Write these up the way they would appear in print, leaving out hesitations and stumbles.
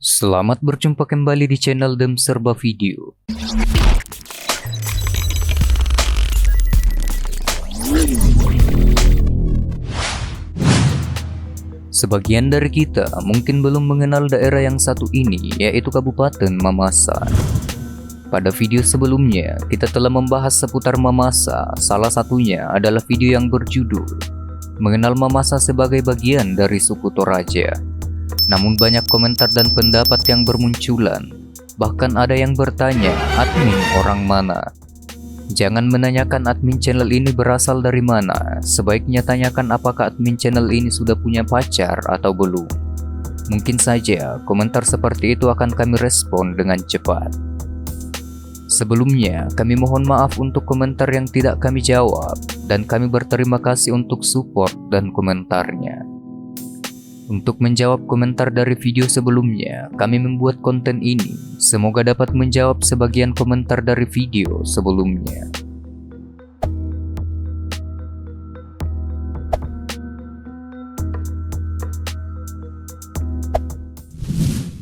Selamat berjumpa kembali di channel Dem Serba Video. Sebagian dari kita mungkin belum mengenal daerah yang satu ini, yaitu Kabupaten Mamasa. Pada video sebelumnya, kita telah membahas seputar Mamasa. Salah satunya adalah video yang berjudul Mengenal Mamasa sebagai bagian dari suku Toraja. Namun banyak komentar dan pendapat yang bermunculan. Bahkan ada yang bertanya, admin orang mana? Jangan menanyakan admin channel ini berasal dari mana. Sebaiknya tanyakan apakah admin channel ini sudah punya pacar atau belum. Mungkin saja komentar seperti itu akan kami respon dengan cepat. Sebelumnya, kami mohon maaf untuk komentar yang tidak kami jawab. Dan kami berterima kasih untuk support dan komentarnya. Untuk menjawab komentar dari video sebelumnya, kami membuat konten ini. Semoga dapat menjawab sebagian komentar dari video sebelumnya.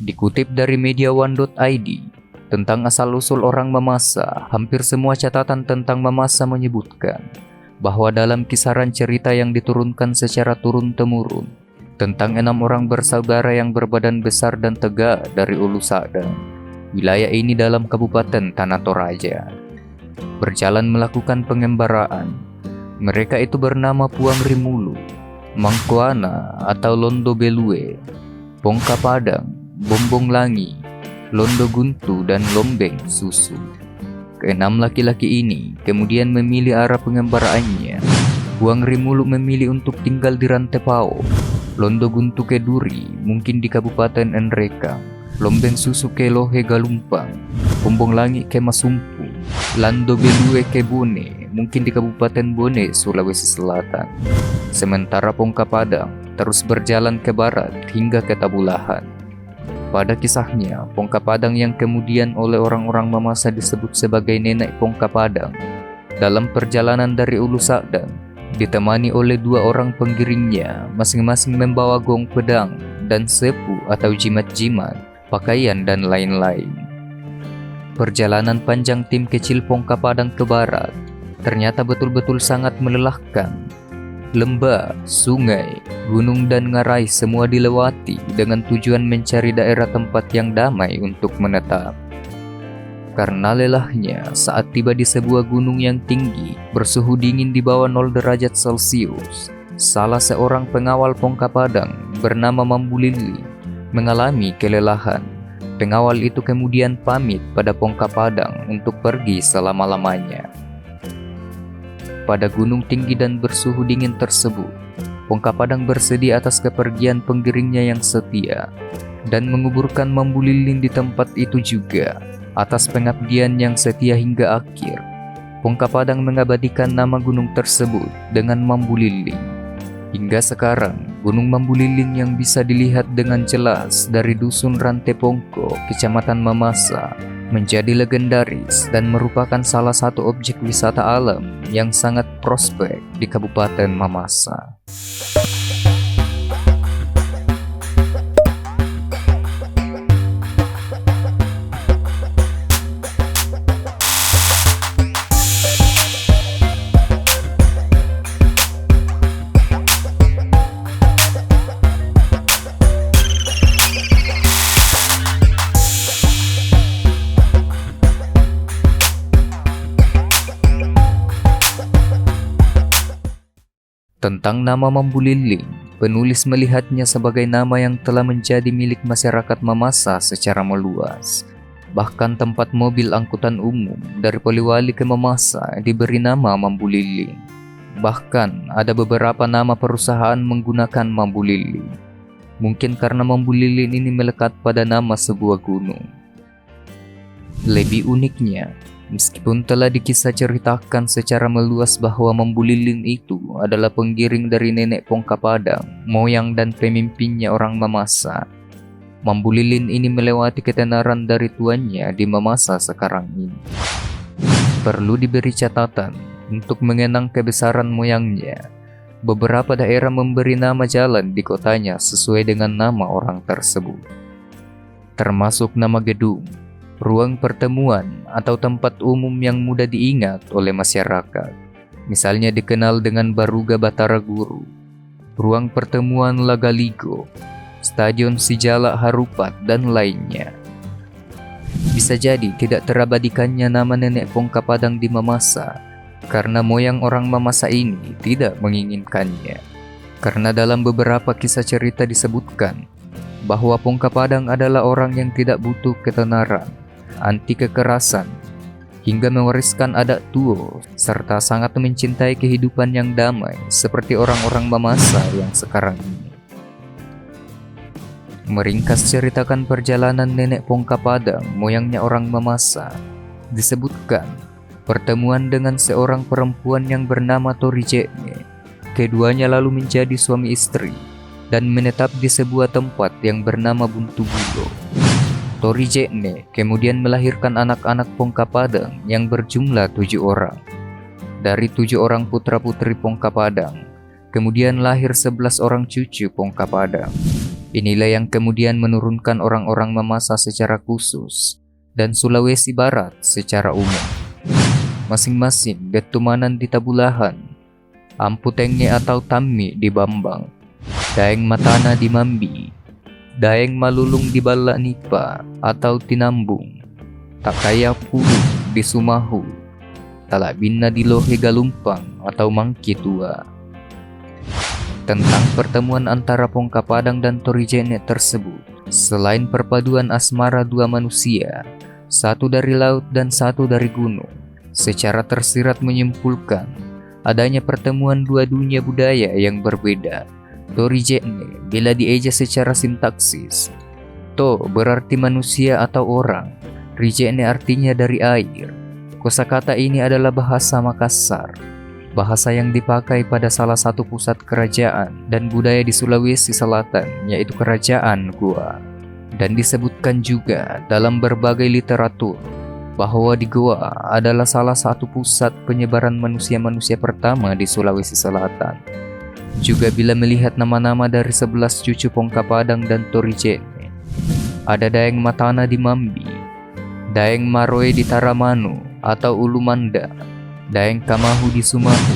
Dikutip dari mediaone.id, tentang asal-usul orang Mamasa, hampir semua catatan tentang Mamasa menyebutkan bahwa dalam kisaran cerita yang diturunkan secara turun-temurun, tentang 6 orang bersaudara yang berbadan besar dan tegak dari Ulu Sadang, wilayah ini dalam Kabupaten Tanah Toraja, berjalan melakukan pengembaraan. Mereka itu bernama Puang Rimulu, Mangkuana atau Londo Belue, Pongka Padang, Bombong Langi, Londo Guntu, dan Lombeng Susu. Keenam laki-laki ini kemudian memilih arah pengembaraannya. Puang Rimulu memilih untuk tinggal di Rantepao, Londo Guntu ke Duri, mungkin di Kabupaten Nrekang, Lombeng Susu ke Lohe Galumpang, Bombong Langi ke Masumpu, Lando Belue ke Bone, mungkin di Kabupaten Bone, Sulawesi Selatan. Sementara Pongka Padang terus berjalan ke barat hingga ke Tabulahan. Pada kisahnya, Pongka Padang yang kemudian oleh orang-orang Mamasa disebut sebagai Nenek Pongka Padang, dalam perjalanan dari Ulu Sadang, ditemani oleh 2 orang penggiringnya, masing-masing membawa gong pedang dan sepu atau jimat-jimat, pakaian, dan lain-lain. Perjalanan panjang tim kecil Pongka Padang ke barat ternyata betul-betul sangat melelahkan. Lembah, sungai, gunung, dan ngarai semua dilewati dengan tujuan mencari daerah tempat yang damai untuk menetap. Karena lelahnya, saat tiba di sebuah gunung yang tinggi, bersuhu dingin di bawah 0 derajat Celcius, salah seorang pengawal Pongka Padang bernama Mambu Lili mengalami kelelahan. Pengawal itu kemudian pamit pada Pongka Padang untuk pergi selama-lamanya. Pada gunung tinggi dan bersuhu dingin tersebut, Pongka Padang bersedih atas kepergian penggiringnya yang setia dan menguburkan Mambu Lilin di tempat itu juga. Atas pengabdian yang setia hingga akhir, Pongka Padang mengabadikan nama gunung tersebut dengan Mambu Lilin. Hingga sekarang, Gunung Mambu Lilin yang bisa dilihat dengan jelas dari Dusun Rantepongko, Kecamatan Mamasa, menjadi legendaris dan merupakan salah satu objek wisata alam yang sangat prospek di Kabupaten Mamasa. Tentang nama Mambu Lilin, penulis melihatnya sebagai nama yang telah menjadi milik masyarakat Mamasa secara meluas. Bahkan tempat mobil angkutan umum dari Poliwali ke Mamasa diberi nama Mambu Lilin. Bahkan ada beberapa nama perusahaan menggunakan Mambu Lilin. Mungkin karena Mambu Lilin ini melekat pada nama sebuah gunung. Lebih uniknya, meskipun telah dikisah ceritakan secara meluas bahwa Mambu Lilin itu adalah penggiring dari Nenek Pongka Padang, moyang dan pemimpinnya orang Mamasa, Mambu Lilin ini melewati ketenaran dari tuannya di Mamasa sekarang ini. Perlu diberi catatan, untuk mengenang kebesaran moyangnya, beberapa daerah memberi nama jalan di kotanya sesuai dengan nama orang tersebut. termasuk nama gedung, ruang pertemuan atau tempat umum yang mudah diingat oleh masyarakat. Misalnya dikenal dengan Baruga Batara Guru, ruang pertemuan Lagaligo, Stadion Sijalak Harupat, dan lainnya. Bisa jadi tidak terabadikannya nama nenek Pongka Padang di Mamasa karena moyang orang Mamasa ini tidak menginginkannya. Karena dalam beberapa kisah cerita disebutkan bahwa Pongka Padang adalah orang yang tidak butuh ketenaran, anti kekerasan, hingga mewariskan adat Tuo, serta sangat mencintai kehidupan yang damai seperti orang-orang Mamasa yang sekarang ini. Meringkas ceritakan perjalanan nenek Pongka Padang, moyangnya orang Mamasa, disebutkan pertemuan dengan seorang perempuan yang bernama Torijene. Keduanya lalu menjadi suami istri dan menetap di sebuah tempat yang bernama Buntubulo. Torijene kemudian melahirkan anak-anak Pongka Padang yang berjumlah 7 orang. Dari 7 orang putra-putri Pongka Padang, kemudian lahir 11 orang cucu Pongka Padang. Inilah yang kemudian menurunkan orang-orang Mamasa secara khusus dan Sulawesi Barat secara umum. Masing-masing Getumanan di Tabulahan, Amputenge atau Tammi di Bambang, Daeng Matana di Mambi, Daeng Malulung di Bala Nipa atau Tinambung, Takaya Pulung di Sumahu, Talabina di Lohe Galumpang atau Mangki Tua. Tentang pertemuan antara Pongka Padang dan Torijene tersebut, selain perpaduan asmara dua manusia, satu dari laut dan satu dari gunung, secara tersirat menyimpulkan adanya pertemuan dua dunia budaya yang berbeda. Torijene bila dieja secara sintaksis, To berarti manusia atau orang, Rijene artinya dari air. Kosakata ini adalah bahasa Makassar, bahasa yang dipakai pada salah satu pusat kerajaan dan budaya di Sulawesi Selatan, yaitu Kerajaan Goa. Dan disebutkan juga dalam berbagai literatur bahwa di Goa adalah salah satu pusat penyebaran manusia-manusia pertama di Sulawesi Selatan. Juga bila melihat nama-nama dari 11 cucu Pongka Padang dan Torijene, ada Daeng Matana di Mambi, Daeng Maroe di Taramanu atau Ulumanda, Daeng Kamahu di Sumahu,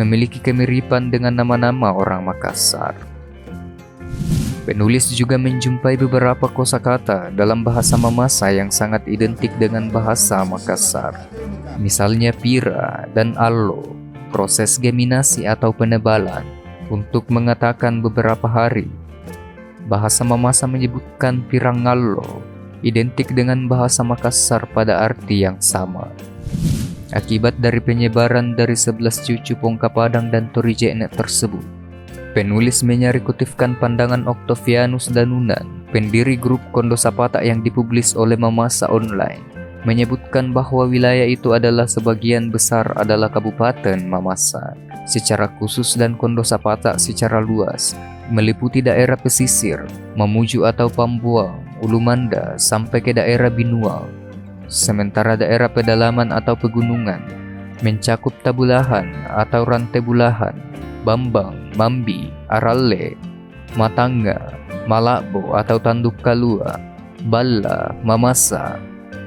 memiliki kemiripan dengan nama-nama orang Makassar. Penulis juga menjumpai beberapa kosakata dalam bahasa Mamasa yang sangat identik dengan bahasa Makassar. Misalnya pira dan allo, proses geminasi atau penebalan, untuk mengatakan beberapa hari. Bahasa Mamasa menyebutkan pirangallo, identik dengan bahasa Makassar pada arti yang sama. Akibat dari penyebaran dari 11 cucu Pongka Padang dan Torijene tersebut, penulis menyarikutifkan pandangan Octavianus Danunan, pendiri grup Kondosapata yang dipublis oleh Mamasa Online, menyebutkan bahwa wilayah itu adalah sebagian besar adalah Kabupaten Mamasa secara khusus dan Kondosapata secara luas, meliputi daerah pesisir, Mamuju atau Pambuang, Ulumanda sampai ke daerah Binuang. Sementara daerah pedalaman atau pegunungan mencakup Tabulahan atau Rantebulahan, Bambang, Mambi, Aralle, Matanga, Malabo atau Tanduk Kalua, Balla, Mamasa,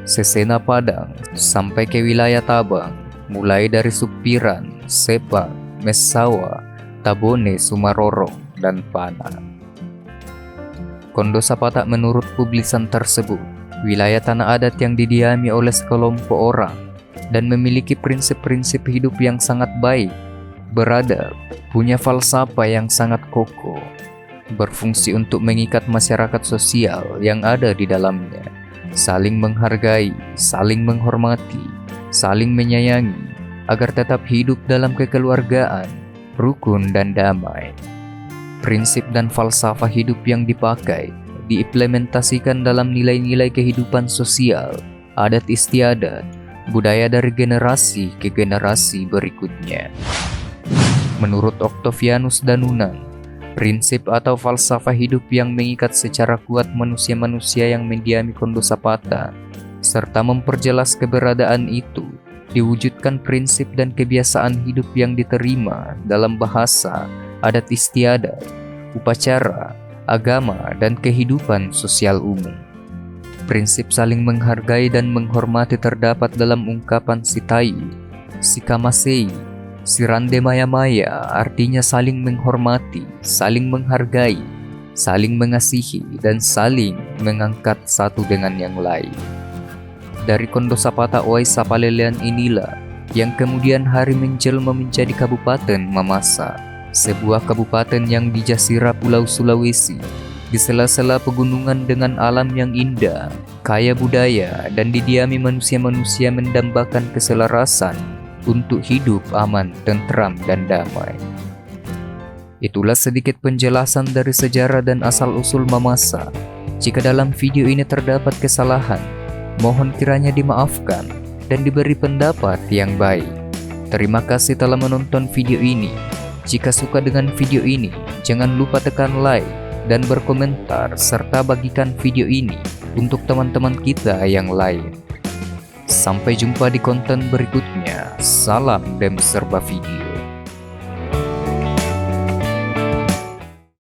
Sesena Padang, sampai ke wilayah Tabang, mulai dari Supiran, Sepang, Messawa, Tabone, Sumarorong, dan Pana. Kondosapata menurut publisan tersebut, wilayah tanah adat yang didiami oleh sekelompok orang dan memiliki prinsip-prinsip hidup yang sangat baik, beradab, punya falsafah yang sangat kokoh, berfungsi untuk mengikat masyarakat sosial yang ada di dalamnya, saling menghargai, saling menghormati, saling menyayangi, agar tetap hidup dalam kekeluargaan, rukun dan damai. Prinsip dan falsafah hidup yang dipakai diimplementasikan dalam nilai-nilai kehidupan sosial, adat istiadat, budaya dari generasi ke generasi berikutnya. Menurut Octavianus Danunan, prinsip atau falsafah hidup yang mengikat secara kuat manusia-manusia yang mendiami Kondosapata, serta memperjelas keberadaan itu, diwujudkan prinsip dan kebiasaan hidup yang diterima dalam bahasa, adat istiadat, upacara, agama, dan kehidupan sosial umum. Prinsip saling menghargai dan menghormati terdapat dalam ungkapan Sitayu, Sikamasei, Sirande Maya Maya, artinya saling menghormati, saling menghargai, saling mengasihi, dan saling mengangkat satu dengan yang lain. Dari Kondosapata Owai Sapalelean inilah yang kemudian hari menjelma menjadi Kabupaten Mamasa, sebuah kabupaten yang di Jasira Pulau Sulawesi, di sela-sela pegunungan dengan alam yang indah, kaya budaya, dan didiami manusia-manusia mendambakan keselarasan untuk hidup aman, tentram, dan damai. Itulah sedikit penjelasan dari sejarah dan asal-usul Mamasa. Jika dalam video ini terdapat kesalahan, mohon kiranya dimaafkan dan diberi pendapat yang baik. Terima kasih telah menonton video ini. Jika suka dengan video ini, jangan lupa tekan like dan berkomentar serta bagikan video ini untuk teman-teman kita yang lain. Sampai jumpa di konten berikutnya. Salam Dem Serba Video.